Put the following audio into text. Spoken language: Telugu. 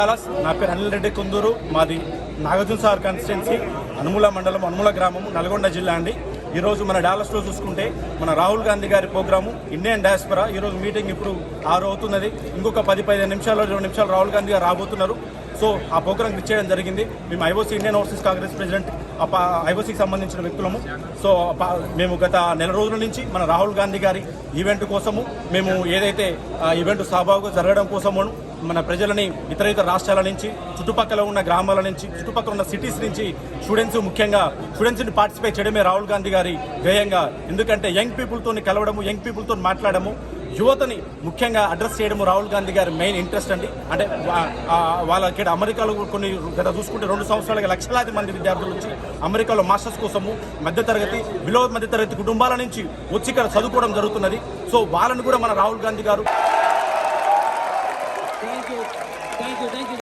నా పేరు అనిల్ రెడ్డి కుందూరు. మాది నాగార్జునసాగర్ కాన్స్టిట్యున్సీ, అనుముల మండలం, అనుముల గ్రామము, నల్గొండ జిల్లా అండి. ఈరోజు మన డాలస్లో చూసుకుంటే మన రాహుల్ గాంధీ గారి ప్రోగ్రాము ఇండియన్ డయాస్పరా ఈరోజు మీటింగ్ ఇప్పుడు 6 అవుతున్నది. ఇంకొక 10-15 నిమిషాలు 20 నిమిషాలు రాహుల్ గాంధీ గారు రాబోతున్నారు. సో ఆ ప్రోగ్రామ్ ఇచ్చేయడం జరిగింది. మేము IOC Indian overseas congress president ఐఓసీకి సంబంధించిన వ్యక్తులము. సో మేము గత నెల రోజుల నుంచి మన రాహుల్ గాంధీ గారి ఈవెంట్ కోసము మేము ఏదైతే ఈవెంట్ సహభాగంగా జరగడం కోసము మన ప్రజలని ఇతర రాష్ట్రాల నుంచి, చుట్టుపక్కల ఉన్న గ్రామాల నుంచి, చుట్టుపక్కల ఉన్న సిటీస్ నుంచి ముఖ్యంగా స్టూడెంట్స్ని పార్టిసిపేట్ చేయడమే రాహుల్ గాంధీ గారి ధ్యేయంగా. ఎందుకంటే యంగ్ పీపుల్తో కలవడము, యంగ్ పీపుల్తో మాట్లాడము, యువతని ముఖ్యంగా అడ్రస్ చేయడము రాహుల్ గాంధీ గారి మెయిన్ ఇంట్రెస్ట్ అండి. అంటే వాళ్ళకి అమెరికాలో కొన్ని గత చూసుకుంటే 2 సంవత్సరాలుగా లక్షలాది మంది విద్యార్థుల నుంచి అమెరికాలో మాస్టర్స్ కోసము బిలో మధ్యతరగతి కుటుంబాల నుంచి వచ్చి ఇక్కడ చదువుకోవడం జరుగుతున్నది. సో వాళ్ళని కూడా మన రాహుల్ గాంధీ గారు